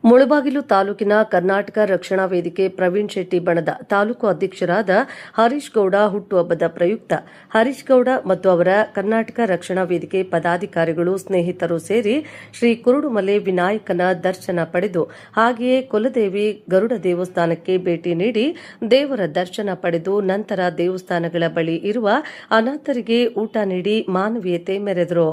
ಮುಳಬಾಗಿಲು ತಾಲೂಕಿನ ಕರ್ನಾಟಕ ರಕ್ಷಣಾ ವೇದಿಕೆ ಪ್ರವೀಣ್ ಶೆಟ್ಟಿ ಬಣದ ತಾಲೂಕು ಅಧ್ಯಕ್ಷರಾದ ಹರೀಶ್ ಗೌಡ ಹುಟ್ಟುಹಬ್ಬದ ಪ್ರಯುಕ್ತ ಹರೀಶ್ ಗೌಡ ಮತ್ತು ಅವರ ಕರ್ನಾಟಕ ರಕ್ಷಣಾ ವೇದಿಕೆ ಪದಾಧಿಕಾರಿಗಳು ಸ್ನೇಹಿತರು ಸೇರಿ ಶ್ರೀ ಕುರುಡುಮಲೆ ವಿನಾಯಕನ ದರ್ಶನ ಪಡೆದು ಹಾಗೆಯೇ ಕುಲದೇವಿ ಗರುಡ ದೇವಸ್ಥಾನಕ್ಕೆ ಭೇಟಿ ನೀಡಿ ದೇವರ ದರ್ಶನ ಪಡೆದು ನಂತರ ದೇವಸ್ಥಾನಗಳ ಬಳಿ ಇರುವ ಅನಾಥರಿಗೆ ಊಟ ನೀಡಿ ಮಾನವೀಯತೆ ಮೆರೆದರು.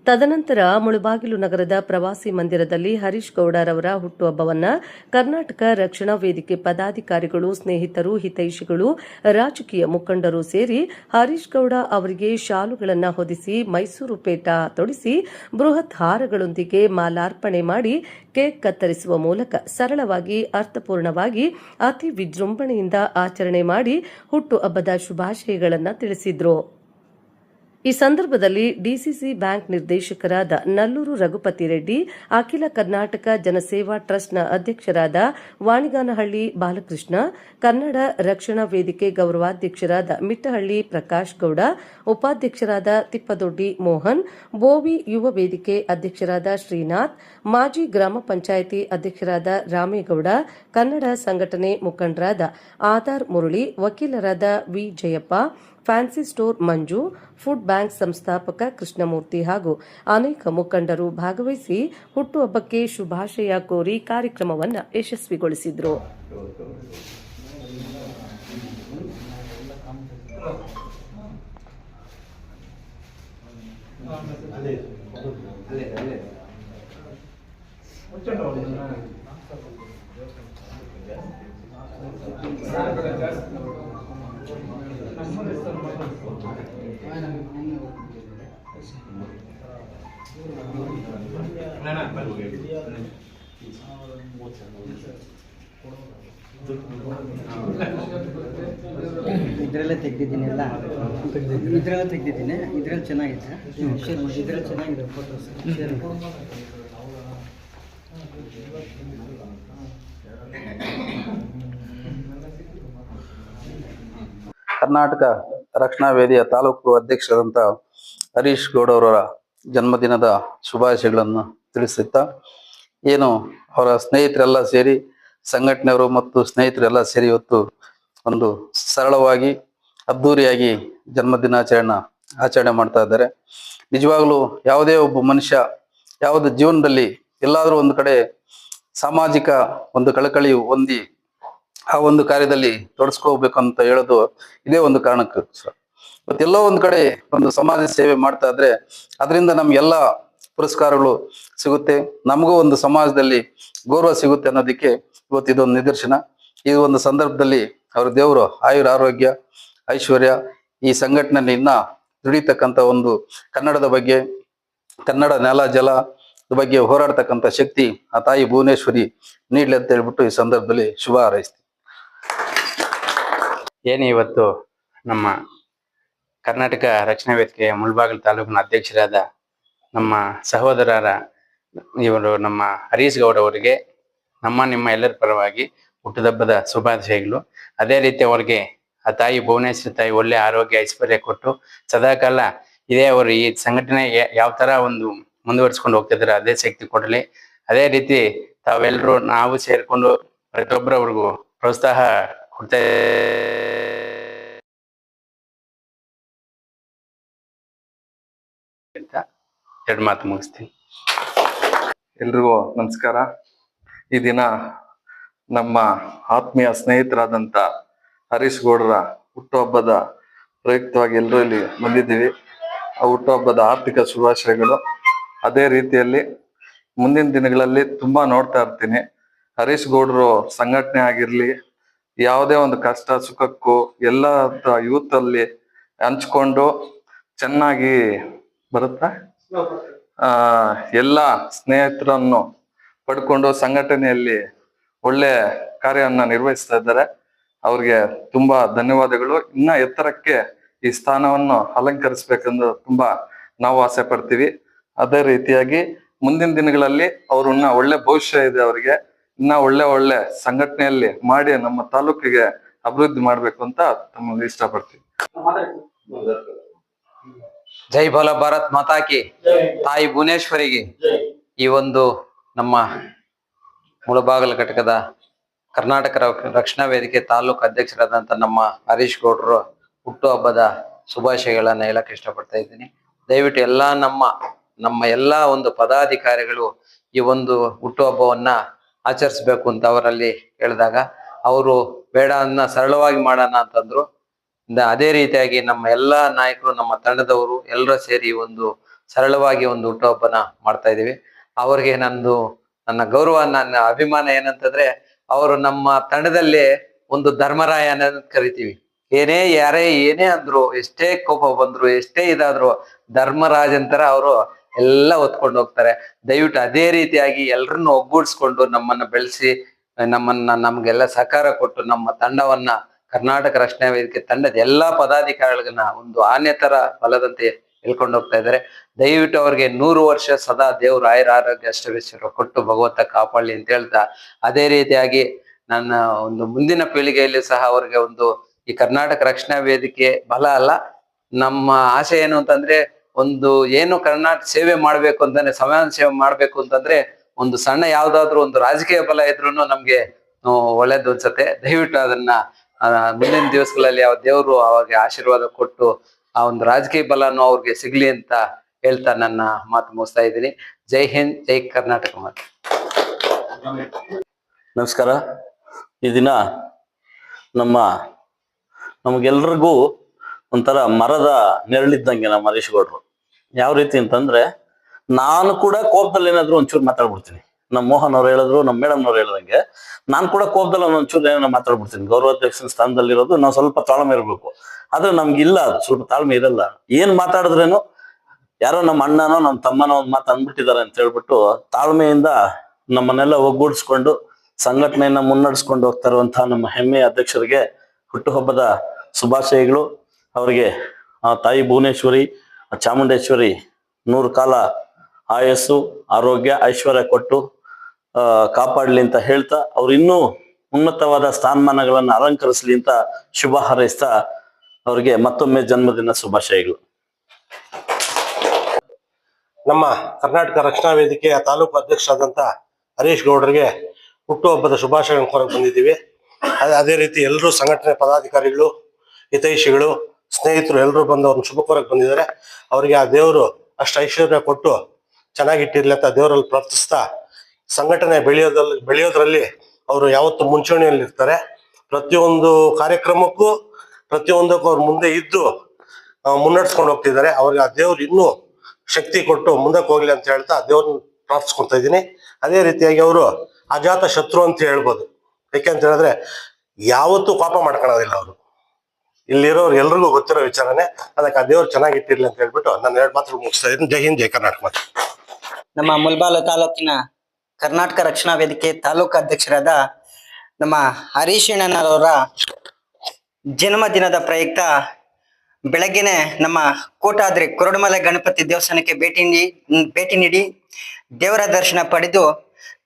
ತದನಂತರ ಮುಳಬಾಗಿಲು ನಗರದ ಪ್ರವಾಸಿ ಮಂದಿರದಲ್ಲಿ ಹರೀಶ್ ಗೌಡರವರ ಹುಟ್ಟುಹಬ್ಬವನ್ನು ಕರ್ನಾಟಕ ರಕ್ಷಣಾ ವೇದಿಕೆ ಪದಾಧಿಕಾರಿಗಳು, ಸ್ನೇಹಿತರು, ಹಿತೈಷಿಗಳು, ರಾಜಕೀಯ ಮುಖಂಡರು ಸೇರಿ ಹರೀಶ್ ಗೌಡ ಅವರಿಗೆ ಶಾಲುಗಳನ್ನು ಹೊದಿಸಿ, ಮೈಸೂರು ಪೇಟ ತೊಡಿಸಿ, ಬೃಹತ್ ಹಾರಗಳೊಂದಿಗೆ ಮಾಲಾರ್ಪಣೆ ಮಾಡಿ ಕೇಕ್ ಕತ್ತರಿಸುವ ಮೂಲಕ ಸರಳವಾಗಿ, ಅರ್ಥಪೂರ್ಣವಾಗಿ, ಅತಿ ವಿಜೃಂಭಣೆಯಿಂದ ಆಚರಣೆ ಮಾಡಿ ಹುಟ್ಟುಹಬ್ಬದ ಶುಭಾಶಯಗಳನ್ನು ತಿಳಿಸಿದರು. ಈ ಸಂದರ್ಭದಲ್ಲಿ ಡಿಸಿಸಿ ಬ್ಯಾಂಕ್ ನಿರ್ದೇಶಕರಾದ ನಲ್ಲೂರು ರಘುಪತಿ ರೆಡ್ಡಿ, ಅಖಿಲ ಕರ್ನಾಟಕ ಜನಸೇವಾ ಟ್ರಸ್ಟ್ನ ಅಧ್ಯಕ್ಷರಾದ ವಾಣಿಗಾನಹಳ್ಳಿ ಬಾಲಕೃಷ್ಣ, ಕನ್ನಡ ರಕ್ಷಣಾ ವೇದಿಕೆ ಗೌರವಾಧ್ಯಕ್ಷರಾದ ಮಿಟ್ಟಹಳ್ಳಿ ಪ್ರಕಾಶ್ ಗೌಡ, ಉಪಾಧ್ಯಕ್ಷರಾದ ತಿಪ್ಪದೊಡ್ಡಿ ಮೋಹನ್, ಬೋವಿ ಯುವ ವೇದಿಕೆ ಅಧ್ಯಕ್ಷರಾದ ಶ್ರೀನಾಥ್, ಮಾಜಿ ಗ್ರಾಮ ಪಂಚಾಯಿತಿ ಅಧ್ಯಕ್ಷರಾದ ರಾಮೇಗೌಡ, ಕನ್ನಡ ಸಂಘಟನೆ ಮುಖಂಡರಾದ ಆಧಾರ್ ಮುರಳಿ, ವಕೀಲರಾದ ವಿ ಜಯಪ್ಪ, ಫ್ಯಾನ್ಸಿ ಸ್ಟೋರ್ ಮಂಜು, ಫುಡ್ ಬ್ಯಾಂಕ್ ಸಂಸ್ಥಾಪಕ ಕೃಷ್ಣಮೂರ್ತಿ ಹಾಗೂ ಅನೇಕ ಮುಖಂಡರು ಭಾಗವಹಿಸಿ ಹುಟ್ಟುಹಬ್ಬಕ್ಕೆ ಶುಭಾಶಯ ಕೋರಿ ಕಾರ್ಯಕ್ರಮವನ್ನು ಯಶಸ್ವಿಗೊಳಿಸಿದರು. ಇದರಲ್ಲೇ ತೆಗ್ದಿದ್ದೀನಿ ಎಲ್ಲ ಇದರಲ್ಲೇ ತೆಗ್ದಿದ್ದೀನಿ. ಇದರಲ್ಲಿ ಚೆನ್ನಾಗಿದೆ, ಇದರಲ್ಲಿ ಚೆನ್ನಾಗಿದೆ ಫೋಟೋಸ್. ಕರ್ನಾಟಕ ರಕ್ಷಣಾ ವೇದಿಕೆಯ ತಾಲೂಕು ಅಧ್ಯಕ್ಷರಾದಂಥ ಹರೀಶ್ ಗೌಡ ಅವರ ಜನ್ಮದಿನದ ಶುಭಾಶಯಗಳನ್ನು ತಿಳಿಸುತ್ತಾ, ಏನು ಅವರ ಸ್ನೇಹಿತರೆಲ್ಲ ಸೇರಿ, ಸಂಘಟನೆಯವರು ಮತ್ತು ಸ್ನೇಹಿತರೆಲ್ಲ ಸೇರಿ ಇವತ್ತು ಒಂದು ಸರಳವಾಗಿ ಅದ್ಧೂರಿಯಾಗಿ ಆಚರಣೆ ಮಾಡ್ತಾ ಇದ್ದಾರೆ. ನಿಜವಾಗ್ಲೂ ಯಾವುದೇ ಒಬ್ಬ ಮನುಷ್ಯ ಯಾವುದೇ ಜೀವನದಲ್ಲಿ ಎಲ್ಲಾದ್ರೂ ಒಂದು ಕಡೆ ಸಾಮಾಜಿಕ ಒಂದು ಕಳಕಳಿ ಹೊಂದಿ ಆ ಒಂದು ಕಾರ್ಯದಲ್ಲಿ ತೊಡಸ್ಕೋಬೇಕಂತ ಹೇಳೋದು ಇದೇ ಒಂದು ಕಾರಣಕ್ಕೆ ಸರ್. ಮತ್ತೆಲ್ಲೋ ಒಂದು ಕಡೆ ಒಂದು ಸಮಾಜ ಸೇವೆ ಮಾಡ್ತಾ ಇದ್ರೆ ಅದರಿಂದ ನಮ್ಗೆಲ್ಲ ಪುರಸ್ಕಾರಗಳು ಸಿಗುತ್ತೆ, ನಮಗೂ ಒಂದು ಸಮಾಜದಲ್ಲಿ ಗೌರವ ಸಿಗುತ್ತೆ ಅನ್ನೋದಕ್ಕೆ ಇವತ್ತು ಇದೊಂದು ನಿದರ್ಶನ. ಈ ಒಂದು ಸಂದರ್ಭದಲ್ಲಿ ಅವ್ರ ದೇವರು ಆಯುರ, ಆರೋಗ್ಯ, ಐಶ್ವರ್ಯ ಈ ಸಂಘಟನೆಯಲ್ಲಿ ಇನ್ನ ದುಡಿತಕ್ಕಂಥ ಒಂದು ಕನ್ನಡದ ಬಗ್ಗೆ, ಕನ್ನಡ ನೆಲ ಜಲ ಬಗ್ಗೆ ಹೋರಾಡ್ತಕ್ಕಂಥ ಶಕ್ತಿ ಆ ತಾಯಿ ಭುವನೇಶ್ವರಿ ನೀಡ್ಲಿ ಅಂತ ಹೇಳ್ಬಿಟ್ಟು ಈ ಸಂದರ್ಭದಲ್ಲಿ ಶುಭ ಹಾರೈಸ್ತೀನಿ. ಏನು ಇವತ್ತು ನಮ್ಮ ಕರ್ನಾಟಕ ರಕ್ಷಣಾ ವೇದಿಕೆಯ ಮುಳಬಾಗಿಲು ತಾಲೂಕಿನ ಅಧ್ಯಕ್ಷರಾದ ನಮ್ಮ ಸಹೋದರರ ಇವರು ನಮ್ಮ ಹರೀಶ್ ಗೌಡ ಅವರಿಗೆ ನಿಮ್ಮ ಎಲ್ಲರ ಪರವಾಗಿ ಹುಟ್ಟುಹಬ್ಬದ ಶುಭಾಶಯಗಳು. ಅದೇ ರೀತಿ ಅವರಿಗೆ ಆ ತಾಯಿ ಭುವನೇಶ್ವರಿ ತಾಯಿ ಒಳ್ಳೆ ಆರೋಗ್ಯ, ಐಶ್ವರ್ಯ ಕೊಟ್ಟು ಸದಾಕಾಲ ಇದೇ ಅವರು ಈ ಸಂಘಟನೆ ಯಾವ ತರ ಒಂದು ಮುಂದುವರಿಸ್ಕೊಂಡು ಹೋಗ್ತಿದ್ದಾರೆ ಅದೇ ಶಕ್ತಿ ಕೊಡಲಿ. ಅದೇ ರೀತಿ ತಾವೆಲ್ಲರೂ ನಾವು ಸೇರ್ಕೊಂಡು ಪ್ರತಿಯೊಬ್ಬರವ್ರಿಗೂ ಪ್ರೋತ್ಸಾಹ ಕೊಡ್ತಾ ಅಂತ ಎರಡು ಮಾತು ಮುಗಿಸ್ತೀನಿ. ಎಲ್ರಿಗೂ ನಮಸ್ಕಾರ. ಈ ದಿನ ನಮ್ಮ ಆತ್ಮೀಯ ಸ್ನೇಹಿತರಾದಂಥ ಹರೀಶ್ ಗೌಡರ ಹುಟ್ಟುಹಬ್ಬದ ಪ್ರಯುಕ್ತವಾಗಿ ಎಲ್ಲರೂ ಇಲ್ಲಿ ಬಂದಿದ್ದೀವಿ. ಆ ಹುಟ್ಟುಹಬ್ಬದ ಆರ್ಥಿಕ ಶುಭಾಶಯಗಳು. ಅದೇ ರೀತಿಯಲ್ಲಿ ಮುಂದಿನ ದಿನಗಳಲ್ಲಿ ತುಂಬಾ ನೋಡ್ತಾ ಇರ್ತೀನಿ. ಹರೀಶ್ ಗೌಡರು ಸಂಘಟನೆ ಆಗಿರ್ಲಿ, ಯಾವುದೇ ಒಂದು ಕಷ್ಟ ಸುಖಕ್ಕೂ ಎಲ್ಲ ಯೂತ್ ಅಲ್ಲಿ ಹಂಚ್ಕೊಂಡು ಚೆನ್ನಾಗಿ ಬರುತ್ತಾ ಎಲ್ಲ ಸ್ನೇಹಿತರನ್ನು ಪಡ್ಕೊಂಡು ಸಂಘಟನೆಯಲ್ಲಿ ಒಳ್ಳೆ ಕಾರ್ಯವನ್ನ ನಿರ್ವಹಿಸ್ತಾ ಇದ್ದಾರೆ. ಅವ್ರಿಗೆ ತುಂಬಾ ಧನ್ಯವಾದಗಳು. ಇನ್ನ ಎತ್ತರಕ್ಕೆ ಈ ಸ್ಥಾನವನ್ನು ಅಲಂಕರಿಸ್ಬೇಕೆಂದು ತುಂಬಾ ನಾವು ಆಸೆ ಪಡ್ತೀವಿ. ಅದೇ ರೀತಿಯಾಗಿ ಮುಂದಿನ ದಿನಗಳಲ್ಲಿ ಅವ್ರನ್ನ ಒಳ್ಳೆ ಭವಿಷ್ಯ ಇದೆ ಅವರಿಗೆ. ಇನ್ನ ಒಳ್ಳೆ ಸಂಘಟನೆಯಲ್ಲಿ ಮಾಡಿ ನಮ್ಮ ತಾಲೂಕಿಗೆ ಅಭಿವೃದ್ಧಿ ಮಾಡ್ಬೇಕು ಅಂತ ತಮಗೆ ಇಷ್ಟಪಡ್ತೀವಿ. ಜೈ ಬೋಲ ಭಾರತ್ ಮಾತಾ ಕಿ, ತಾಯಿ ಭುವನೇಶ್ವರಿಗೆ ಈ ಒಂದು ನಮ್ಮ ಮುಳಬಾಗಿಲು ಘಟಕದ ಕರ್ನಾಟಕ ರಕ್ಷಣಾ ವೇದಿಕೆ ತಾಲೂಕು ಅಧ್ಯಕ್ಷರಾದಂಥ ನಮ್ಮ ಹರೀಶ್ ಗೌಡ್ರು ಹುಟ್ಟುಹಬ್ಬದ ಶುಭಾಶಯಗಳನ್ನ ಹೇಳಕ್ ಇಷ್ಟಪಡ್ತಾ ಇದ್ದೀನಿ. ದಯವಿಟ್ಟು ಎಲ್ಲಾ ನಮ್ಮ ಎಲ್ಲಾ ಒಂದು ಪದಾಧಿಕಾರಿಗಳು ಈ ಒಂದು ಹುಟ್ಟುಹಬ್ಬವನ್ನ ಆಚರಿಸ್ಬೇಕು ಅಂತ ಅವರಲ್ಲಿ ಹೇಳಿದಾಗ ಅವರು ಬೇಡ ಅನ್ನ ಸರಳವಾಗಿ ಮಾಡೋಣ ಅಂತಂದ್ರು. ಅದೇ ರೀತಿಯಾಗಿ ನಮ್ಮ ಎಲ್ಲಾ ನಾಯಕರು, ನಮ್ಮ ತಂಡದವರು ಎಲ್ಲರೂ ಸೇರಿ ಒಂದು ಸರಳವಾಗಿ ಒಂದು ಹುಟ್ಟುಹಬ್ಬನ ಮಾಡ್ತಾ ಇದೀವಿ. ಅವ್ರಿಗೆ ನನ್ನ ಗೌರವ, ನನ್ನ ಅಭಿಮಾನ ಏನಂತಂದ್ರೆ, ಅವರು ನಮ್ಮ ತಂಡದಲ್ಲಿ ಒಂದು ಧರ್ಮರಾಯ ಅನ್ನೋದನ್ನ ಕರಿತೀವಿ. ಯಾರೇ ಏನೇ ಅಂದ್ರು, ಎಷ್ಟೇ ಕೋಪ ಬಂದ್ರು, ಎಷ್ಟೇ ಇದಾದ್ರು ಧರ್ಮರಾಜ್ ಅಂತರ ಅವರು ಎಲ್ಲ ಹೊತ್ಕೊಂಡು ಹೋಗ್ತಾರೆ. ದಯವಿಟ್ಟು ಅದೇ ರೀತಿಯಾಗಿ ಎಲ್ರನ್ನು ಒಗ್ಗೂಡಿಸ್ಕೊಂಡು ನಮ್ಮನ್ನ ಬೆಳೆಸಿ ನಮ್ಗೆಲ್ಲ ಸಹಕಾರ ಕೊಟ್ಟು ನಮ್ಮ ತಂಡವನ್ನ ಕರ್ನಾಟಕ ರಕ್ಷಣಾ ವೇದಿಕೆ ತಂಡದ ಎಲ್ಲಾ ಪದಾಧಿಕಾರಿಗಳನ್ನ ಒಂದು ಆನೆ ತರ ಫಲದಂತೆ ಹೇಳ್ಕೊಂಡು ಹೋಗ್ತಾ ಇದ್ದಾರೆ. ದಯವಿಟ್ಟು ಅವ್ರಿಗೆ 100 ವರ್ಷ ಸದಾ ದೇವ್ರು ಆಯುರ ಆರೋಗ್ಯ ಅಷ್ಟೈಶ್ವರ್ಯ ಕೊಟ್ಟು ಭಗವಂತ ಕಾಪಾಡಲಿ ಅಂತ ಹೇಳ್ತಾ, ಅದೇ ರೀತಿಯಾಗಿ ನನ್ನ ಒಂದು ಮುಂದಿನ ಪೀಳಿಗೆಯಲ್ಲಿ ಸಹ ಅವ್ರಿಗೆ ಒಂದು ಈ ಕರ್ನಾಟಕ ರಕ್ಷಣಾ ವೇದಿಕೆ ಬಲ ಅಲ್ಲ, ನಮ್ಮ ಆಸೆ ಏನು ಅಂತಂದ್ರೆ, ಒಂದು ಏನು ಕರ್ನಾಟಕ ಸೇವೆ ಮಾಡ್ಬೇಕು ಅಂತಂದ್ರೆ, ಸಂವಿಧಾನ ಸೇವೆ ಮಾಡ್ಬೇಕು ಅಂತಂದ್ರೆ ಒಂದು ಸಣ್ಣ ಯಾವ್ದಾದ್ರು ಒಂದು ರಾಜಕೀಯ ಬಲ ಇದ್ರೂನು ನಮ್ಗೆ ಒಳ್ಳೇದು ಅನ್ಸತ್ತೆ. ದಯವಿಟ್ಟು ಅದನ್ನ ಮುಂದಿನ ದಿವಸಗಳಲ್ಲಿ ಯಾವ ದೇವ್ರು ಅವಾಗ ಆಶೀರ್ವಾದ ಕೊಟ್ಟು ಆ ಒಂದು ರಾಜಕೀಯ ಬಲನು ಅವ್ರಿಗೆ ಸಿಗ್ಲಿ ಅಂತ ಹೇಳ್ತಾ ನನ್ನ ಮಾತು ಮುಗಿಸ್ತಾ ಇದ್ದೀನಿ. ಜೈ ಹಿಂದ್, ಜೈ ಕರ್ನಾಟಕ ಮಾತು. ನಮಸ್ಕಾರ. ಈ ದಿನ ನಮಗೆಲ್ರಿಗೂ ಒಂಥರ ಮರದ ನೆರಳಿದ್ದಂಗೆ ನಮ್ಮ ಹರೀಶ್ ಗೌಡ್ರು. ಯಾವ ರೀತಿ ಅಂತಂದ್ರೆ, ನಾನು ಕೂಡ ಕೋಪದಲ್ಲಿ ಏನಾದ್ರು ಒಂಚೂರು ಮಾತಾಡ್ಬಿಡ್ತೀನಿ. ನಮ್ಮ ಮೋಹನ್ ಅವ್ರು ಹೇಳಿದ್ರು, ನಮ್ಮ ಮೇಡಮ್ ಅವ್ರು ಹೇಳ್ದಂಗೆ ನಾನು ಕೂಡ ಕೋಪದಲ್ಲಿ ಒಂಚೂರು ಏನೋ ಮಾತಾಡ್ಬಿಡ್ತೀನಿ. ಗೌರವಾಧ್ಯಕ್ಷನ ಸ್ಥಾನದಲ್ಲಿರೋದು ನಾವು ಸ್ವಲ್ಪ ತಾಳ್ಮೆ ಇರಬೇಕು. ಆದ್ರೆ ನಮ್ಗಿಲ್ಲ, ಅದು ಸ್ವಲ್ಪ ತಾಳ್ಮೆ ಇರಲ್ಲ. ಏನ್ ಮಾತಾಡಿದ್ರೇನು ಯಾರೋ ನಮ್ಮ ಅಣ್ಣನೋ ನಮ್ಮ ತಮ್ಮನೋ ಒಂದ್ ಮಾತು ಅಂದ್ಬಿಟ್ಟಿದ್ದಾರೆ ಅಂತ ಹೇಳ್ಬಿಟ್ಟು ತಾಳ್ಮೆಯಿಂದ ನಮ್ಮನ್ನೆಲ್ಲ ಒಗ್ಗೂಡಿಸ್ಕೊಂಡು ಸಂಘಟನೆಯನ್ನ ಮುನ್ನಡೆಸ್ಕೊಂಡು ಹೋಗ್ತಾ ಇರುವಂತಹ ನಮ್ಮ ಹೆಮ್ಮೆಯ ಅಧ್ಯಕ್ಷರಿಗೆ ಹುಟ್ಟುಹಬ್ಬದ ಶುಭಾಶಯಗಳು. ಅವರಿಗೆ ಆ ತಾಯಿ ಭುವನೇಶ್ವರಿ, ಚಾಮುಂಡೇಶ್ವರಿ 100 ಕಾಲ ಆಯಸ್ಸು, ಆರೋಗ್ಯ, ಐಶ್ವರ್ಯ ಕೊಟ್ಟು ಕಾಪಾಡ್ಲಿ ಅಂತ ಹೇಳ್ತಾ, ಅವ್ರು ಇನ್ನೂ ಉನ್ನತವಾದ ಸ್ಥಾನಮಾನಗಳನ್ನು ಅಲಂಕರಿಸ್ಲಿ ಅಂತ ಶುಭ ಹಾರೈಸ್ತಾ ಅವರಿಗೆ ಮತ್ತೊಮ್ಮೆ ಜನ್ಮದಿನ ಶುಭಾಶಯಗಳು. ನಮ್ಮ ಕರ್ನಾಟಕ ರಕ್ಷಣಾ ವೇದಿಕೆಯ ತಾಲೂಕು ಅಧ್ಯಕ್ಷರಾದಂಥ ಹರೀಶ್ ಗೌಡರಿಗೆ ಹುಟ್ಟುಹಬ್ಬದ ಶುಭಾಶಯಗಳನ್ನು ಕೋರಕ್ಕೆ ಬಂದಿದ್ದೀವಿ. ಅದೇ ರೀತಿ ಎಲ್ಲರೂ ಸಂಘಟನೆ ಪದಾಧಿಕಾರಿಗಳು, ಹಿತೈಷಿಗಳು, ಸ್ನೇಹಿತರು ಎಲ್ಲರೂ ಬಂದು ಅವ್ರನ್ನ ಶುಭ ಕೋರಕ್ಕೆ ಬಂದಿದ್ದಾರೆ. ಅವರಿಗೆ ಆ ದೇವರು ಅಷ್ಟು ಐಶ್ವರ್ಯ ಕೊಟ್ಟು ಚೆನ್ನಾಗಿಟ್ಟಿರ್ಲಿ ಅಂತ ದೇವರಲ್ಲಿ ಪ್ರಾರ್ಥಿಸ್ತಾ, ಸಂಘಟನೆ ಬೆಳೆಯೋದ್ರಲ್ಲಿ ಅವರು ಯಾವತ್ತೂ ಮುಂಚೂಣಿಯಲ್ಲಿ ಇರ್ತಾರೆ. ಪ್ರತಿಯೊಂದು ಕಾರ್ಯಕ್ರಮಕ್ಕೂ ಪ್ರತಿಯೊಂದಕ್ಕೂ ಅವ್ರು ಮುಂದೆ ಇದ್ದು ಮುನ್ನಡೆಸ್ಕೊಂಡು ಹೋಗ್ತಿದ್ದಾರೆ. ಅವ್ರಿಗೆ ಆ ದೇವ್ರು ಇನ್ನೂ ಶಕ್ತಿ ಕೊಟ್ಟು ಮುಂದಕ್ಕೆ ಹೋಗ್ಲಿ ಅಂತ ಹೇಳ್ತಾ ದೇವ್ರನ್ನ ಪ್ರಾರ್ಥಿಸ್ಕೊತಾ ಇದ್ದೀನಿ. ಅದೇ ರೀತಿಯಾಗಿ ಅವರು ಅಜಾತ ಶತ್ರು ಅಂತ ಹೇಳ್ಬೋದು. ಯಾಕೆಂತ ಹೇಳಿದ್ರೆ ಯಾವತ್ತೂ ಕೋಪ ಮಾಡ್ಕೊಳ್ಳೋದಿಲ್ಲ ಅವರು. ಇಲ್ಲಿರೋರು ಎಲ್ರಿಗೂ ಗೊತ್ತಿರೋ ವಿಚಾರನೆ. ಅದಕ್ಕೆ ಆ ದೇವ್ರು ಚೆನ್ನಾಗಿಟ್ಟಿರ್ಲಿ ಅಂತ ಹೇಳ್ಬಿಟ್ಟು ನಾನು 2 ಮಾತು ಮುಗಿಸ್ತಾ ಇದ್ದೀನಿ. ಜೈ ಹಿಂದ್, ಜೈ ಕರ್ನಾಟಕ ಮಾತು. ನಮ್ಮ ಮುಳಬಾಗಿಲು ತಾಲೂಕಿನ ಕರ್ನಾಟಕ ರಕ್ಷಣಾ ವೇದಿಕೆ ತಾಲೂಕು ಅಧ್ಯಕ್ಷರಾದ ನಮ್ಮ ಹರೀಶ್ ಅಣ್ಣನವರ ಜನ್ಮದಿನದ ಪ್ರಯುಕ್ತ ಬೆಳಗ್ಗೆನೆ ನಮ್ಮ ಕೋಟಾದ್ರಿ ಕುರುಡುಮಲೆ ಗಣಪತಿ ದೇವಸ್ಥಾನಕ್ಕೆ ಭೇಟಿ ನೀಡಿ ದೇವರ ದರ್ಶನ ಪಡೆದು,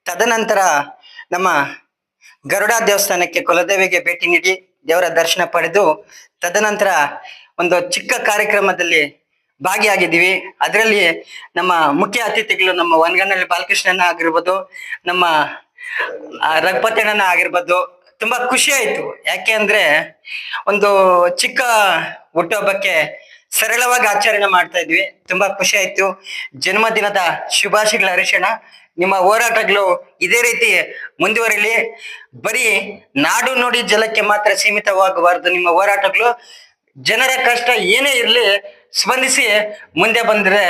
ತದನಂತರ ನಮ್ಮ ಗರುಡ ದೇವಸ್ಥಾನಕ್ಕೆ ಕುಲದೇವಿಗೆ ಭೇಟಿ ನೀಡಿ ದೇವರ ದರ್ಶನ ಪಡೆದು, ತದನಂತರ ಒಂದು ಚಿಕ್ಕ ಕಾರ್ಯಕ್ರಮದಲ್ಲಿ ಭಾಗಿಯಾಗಿದ್ದೀವಿ. ಅದರಲ್ಲಿ ನಮ್ಮ ಮುಖ್ಯ ಅತಿಥಿಗಳು ನಮ್ಮ ವನಗನಹಳ್ಳಿ ಬಾಲಕೃಷ್ಣನ ಆಗಿರ್ಬೋದು, ನಮ್ಮ ರಘುಪತಣ್ಣನ ಆಗಿರ್ಬೋದು. ತುಂಬಾ ಖುಷಿ ಆಯ್ತು. ಯಾಕೆ ಅಂದ್ರೆ ಒಂದು ಚಿಕ್ಕ ಹುಟ್ಟುಹಬ್ಬಕ್ಕೆ ಸರಳವಾಗಿ ಆಚರಣೆ ಮಾಡ್ತಾ ಇದ್ವಿ. ತುಂಬಾ ಖುಷಿ ಆಯ್ತು. ಜನ್ಮದಿನದ ಶುಭಾಶಯಗಳು ಹರೀಶಣ್ಣ. ನಿಮ್ಮ ಹೋರಾಟಗಳು ಇದೇ ರೀತಿ ಮುಂದುವರಿಲಿ. ಬರೀ ನಾಡು ನುಡಿ ಜಲಕ್ಕೆ ಮಾತ್ರ ಸೀಮಿತವಾಗಬಾರದು ನಿಮ್ಮ ಹೋರಾಟಗಳು. ಜನರ ಕಷ್ಟ ಏನೇ ಇರಲಿ ಸ್ಪಂದಿಸಿ ಮುಂದೆ ಬಂದ್ರೆ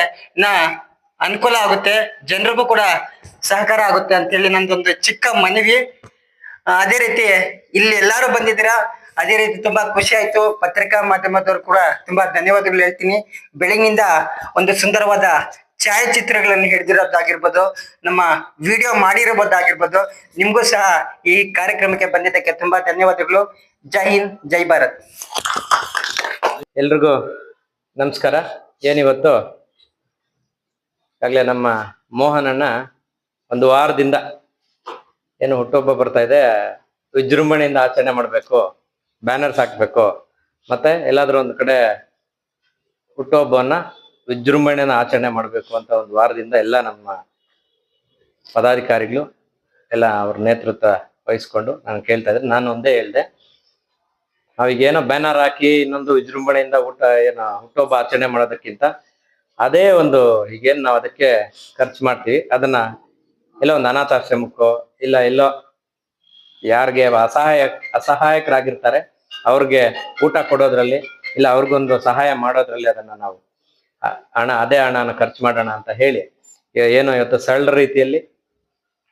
ಅನುಕೂಲ ಆಗುತ್ತೆ, ಜನರಿಗೂ ಕೂಡ ಸಹಕಾರ ಆಗುತ್ತೆ ಅಂತೇಳಿ ನಂದೊಂದು ಚಿಕ್ಕ ಮನವಿ. ಅದೇ ರೀತಿ ಇಲ್ಲಿ ಎಲ್ಲರೂ ಬಂದಿದ್ದೀರಾ, ಅದೇ ರೀತಿ ತುಂಬಾ ಖುಷಿ ಆಯ್ತು. ಪತ್ರಿಕಾ ಮಾಧ್ಯಮದವರು ಕೂಡ ತುಂಬಾ ಧನ್ಯವಾದಗಳು ಹೇಳ್ತೀನಿ. ಬೆಳಗಿನಿಂದ ಒಂದು ಸುಂದರವಾದ ಛಾಯಾಚಿತ್ರಗಳನ್ನು ಹಿಡಿದಿರೋದಾಗಿರ್ಬೋದು, ನಮ್ಮ ವಿಡಿಯೋ ಮಾಡಿರೋದಾಗಿರ್ಬೋದು. ನಿಮ್ಗೂ ಸಹ ಈ ಕಾರ್ಯಕ್ರಮಕ್ಕೆ ಬಂದಿದ್ದಕ್ಕೆ ತುಂಬಾ ಧನ್ಯವಾದಗಳು. ಜೈ ಹಿಂದ್, ಜೈ ಭಾರತ್. ಎಲ್ರಿಗೂ ನಮಸ್ಕಾರ. ಏನಿವತ್ತು ಆಗ್ಲೇ ನಮ್ಮ ಮೋಹನ್ ಅಣ್ಣ ಒಂದು ವಾರದಿಂದ ಏನು ಹುಟ್ಟುಹಬ್ಬ ಬರ್ತಾ ಇದೆ, ವಿಜೃಂಭಣೆಯಿಂದ ಆಚರಣೆ ಮಾಡಬೇಕು, ಬ್ಯಾನರ್ಸ್ ಹಾಕ್ಬೇಕು, ಮತ್ತೆ ಎಲ್ಲಾದ್ರೂ ಒಂದು ಕಡೆ ಹುಟ್ಟುಹಬ್ಬವನ್ನ ವಿಜೃಂಭಣೆಯನ್ನು ಆಚರಣೆ ಮಾಡಬೇಕು ಅಂತ ಒಂದು ವಾರದಿಂದ ಎಲ್ಲ ನಮ್ಮ ಪದಾಧಿಕಾರಿಗಳು ಎಲ್ಲ ಅವ್ರ ನೇತೃತ್ವ ವಹಿಸ್ಕೊಂಡು ನಾನು ಕೇಳ್ತಾ ಇದ್ರೆ ನಾನು ಒಂದೇ ಹೇಳ್ದೆ, ನಾವೀಗೇನೋ ಬ್ಯಾನರ್ ಹಾಕಿ ಇನ್ನೊಂದು ವಿಜೃಂಭಣೆಯಿಂದ ಹುಟ್ಟುಹಬ್ಬ ಆಚರಣೆ ಮಾಡೋದಕ್ಕಿಂತ ಅದೇ ಒಂದು ಈಗೇನ್ ನಾವು ಅದಕ್ಕೆ ಖರ್ಚು ಮಾಡ್ತೀವಿ ಅದನ್ನ ಎಲ್ಲೋ ಒಂದು ಅನಾಥಾಶ್ರಮಕ್ಕೋ ಇಲ್ಲ ಎಲ್ಲೋ ಯಾರಿಗೆ ಅಸಹಾಯಕರಾಗಿರ್ತಾರೆ ಅವ್ರಿಗೆ ಊಟ ಕೊಡೋದ್ರಲ್ಲಿ ಇಲ್ಲ ಅವ್ರಿಗೊಂದು ಸಹಾಯ ಮಾಡೋದ್ರಲ್ಲಿ ಅದನ್ನ ನಾವು ಅದೇ ಹಣನ ಖರ್ಚು ಮಾಡೋಣ ಅಂತ ಹೇಳಿ ಏನು ಇವತ್ತು ಸರಳ ರೀತಿಯಲ್ಲಿ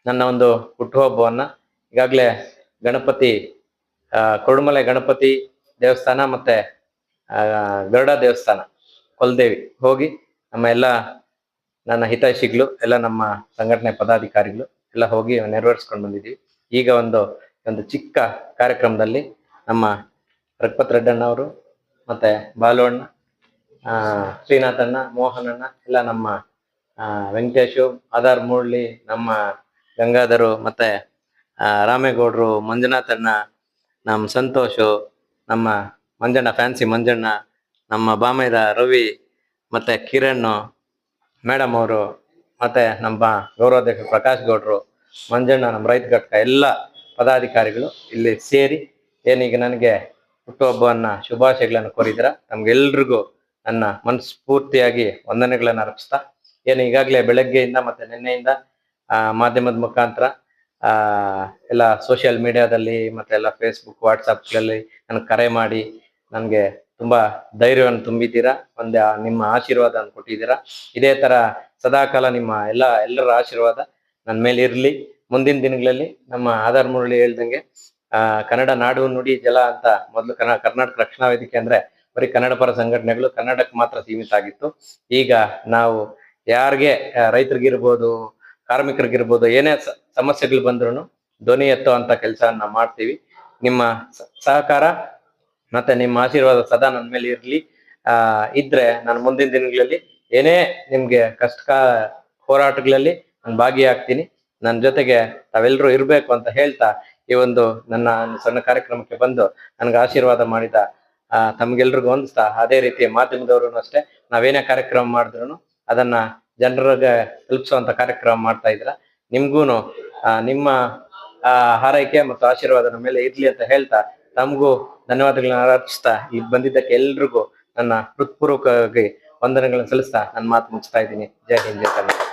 ನನ್ನ ಒಂದು ಹುಟ್ಟುಹಬ್ಬವನ್ನ ಈಗಾಗಲೇ ಗಣಪತಿ ಕೊರಡುಮಲೆ ಗಣಪತಿ ದೇವಸ್ಥಾನ ಮತ್ತೆ ಗರುಡ ದೇವಸ್ಥಾನ ಕೊಲ್ದೇವಿ ಹೋಗಿ ನಮ್ಮ ಎಲ್ಲ ನನ್ನ ಹಿತೈಷಿಗಳು ಎಲ್ಲ ನಮ್ಮ ಸಂಘಟನೆ ಪದಾಧಿಕಾರಿಗಳು ಎಲ್ಲ ಹೋಗಿ ನೆರವೇರಿಸ್ಕೊಂಡು ಬಂದಿದ್ದೀವಿ. ಈಗ ಒಂದು ಚಿಕ್ಕ ಕಾರ್ಯಕ್ರಮದಲ್ಲಿ ನಮ್ಮ ರಘುಪತ್ ರೆಡ್ಡಣ್ಣ ಅವರು ಮತ್ತೆ ಬಾಲುವಣ್ಣ, ಶ್ರೀನಾಥಣ್ಣ, ಮೋಹನಣ್ಣ ಎಲ್ಲ ನಮ್ಮ ವೆಂಕಟೇಶು, ಆಧಾರ್ ಮೂರ್ಲಿ, ನಮ್ಮ ಗಂಗಾಧರು ಮತ್ತೆ ರಾಮೇಗೌಡರು, ಮಂಜುನಾಥಣ್ಣ, ನಮ್ಮ ಸಂತೋಷು, ನಮ್ಮ ಮಂಜಣ್ಣ ಫ್ಯಾನ್ಸಿ ಮಂಜಣ್ಣ, ನಮ್ಮ ಬಾಮೈದ ರವಿ ಮತ್ತೆ ಕಿರಣ್ ಮೇಡಮ್ ಅವರು ಮತ್ತೆ ನಮ್ಮ ಗೌರವಾಧ್ಯಕ್ಷ ಪ್ರಕಾಶ್ ಗೌಡ್ರು, ಮಂಜಣ್ಣ, ನಮ್ಮ ರೈತ ಘಟಕ ಎಲ್ಲ ಪದಾಧಿಕಾರಿಗಳು ಇಲ್ಲಿ ಸೇರಿ ಏನೀಗ ನನಗೆ ಹುಟ್ಟುಹಬ್ಬವನ್ನ ಶುಭಾಶಯಗಳನ್ನು ಕೋರಿದ್ರ ನಮ್ಗೆಲ್ರಿಗೂ ನನ್ನ ಮನಸ್ಫೂರ್ತಿಯಾಗಿ ವಂದನೆಗಳನ್ನು ಅರ್ಪಿಸ್ತಾ ಏನು ಈಗಾಗಲೇ ಬೆಳಗ್ಗೆಯಿಂದ ಮತ್ತೆ ನಿನ್ನೆಯಿಂದ ಮಾಧ್ಯಮದ ಮುಖಾಂತರ ಎಲ್ಲ ಸೋಷಿಯಲ್ ಮೀಡಿಯಾದಲ್ಲಿ ಮತ್ತೆ ಎಲ್ಲ ಫೇಸ್ಬುಕ್ ವಾಟ್ಸಪ್ಗಳಲ್ಲಿ ನನಗೆ ಕರೆ ಮಾಡಿ ನನಗೆ ತುಂಬಾ ಧೈರ್ಯವನ್ನು ತುಂಬಿದ್ದೀರಾ, ನಿಮ್ಮ ಆಶೀರ್ವಾದ ಕೊಟ್ಟಿದ್ದೀರಾ. ಇದೇ ತರ ಸದಾಕಾಲ ನಿಮ್ಮ ಎಲ್ಲರ ಆಶೀರ್ವಾದ ನನ್ನ ಮೇಲೆ ಇರ್ಲಿ. ಮುಂದಿನ ದಿನಗಳಲ್ಲಿ ನಮ್ಮ ಆಧಾರ್ ಮುರಳಿ ಹೇಳ್ದಂಗೆ ಕನ್ನಡ ನಾಡು ನುಡಿ ಜಲ ಅಂತ ಮೊದಲು ಕರ್ನಾಟಕ ರಕ್ಷಣಾ ವೇದಿಕೆ ಅಂದ್ರೆ ಬರೀ ಕನ್ನಡ ಪರ ಸಂಘಟನೆಗಳು ಕನ್ನಡಕ್ಕೆ ಮಾತ್ರ ಸೀಮಿತ ಆಗಿತ್ತು. ಈಗ ನಾವು ಯಾರಿಗೆ ರೈತರಿಗಿರ್ಬೋದು, ಕಾರ್ಮಿಕರಿಗಿರ್ಬೋದು, ಏನೇ ಸಮಸ್ಯೆಗಳು ಬಂದ್ರು ಧ್ವನಿ ಎತ್ತೋ ಅಂತ ಕೆಲಸವನ್ನ ಮಾಡ್ತೀವಿ. ನಿಮ್ಮ ಸಹಕಾರ ಮತ್ತೆ ನಿಮ್ಮ ಆಶೀರ್ವಾದ ಸದಾ ನನ್ನ ಮೇಲೆ ಇರ್ಲಿ. ಇದ್ರೆ ನಾನು ಮುಂದಿನ ದಿನಗಳಲ್ಲಿ ಏನೇ ನಿಮ್ಗೆ ಕಷ್ಟ ಹೋರಾಟಗಳಲ್ಲಿ ನಾನು ಭಾಗಿಯಾಗ್ತೀನಿ. ನನ್ನ ಜೊತೆಗೆ ತಾವೆಲ್ಲರೂ ಇರ್ಬೇಕು ಅಂತ ಹೇಳ್ತಾ ಈ ಒಂದು ನನ್ನ ಸಣ್ಣ ಕಾರ್ಯಕ್ರಮಕ್ಕೆ ಬಂದು ನನ್ಗೆ ಆಶೀರ್ವಾದ ಮಾಡಿದ ತಮ್ಗೆಲ್ರಿಗೂ ಹೊಂದಿಸ್ತಾ, ಅದೇ ರೀತಿ ಮಾಧ್ಯಮದವರು ಅಷ್ಟೇ ನಾವೇನೇ ಕಾರ್ಯಕ್ರಮ ಮಾಡಿದ್ರು ಅದನ್ನ ಜನರಿಗೆ ತಲುಪಿಸುವಂತ ಕಾರ್ಯಕ್ರಮ ಮಾಡ್ತಾ ಇದ್ರ. ನಿಮ್ಗೂನು ನಿಮ್ಮ ಹಾರೈಕೆ ಮತ್ತು ಆಶೀರ್ವಾದ ನಮ್ಮ ಮೇಲೆ ಇರ್ಲಿ ಅಂತ ಹೇಳ್ತಾ ತಮಗೂ ಧನ್ಯವಾದಗಳನ್ನ ಅರ್ಪಿಸ್ತಾ ಇಲ್ಲಿ ಬಂದಿದ್ದಕ್ಕೆ ಎಲ್ರಿಗೂ ನನ್ನ ಹೃತ್ಪೂರ್ವಕವಾಗಿ ವಂದನೆಗಳನ್ನು ಸಲ್ಲಿಸ್ತಾ ನನ್ನ ಮಾತು ಮುಗಿಸ್ತಾ ಇದ್ದೀನಿ. ಜೈ ಹಿಂದ್, ಜೈ ಕನ್ನಡ.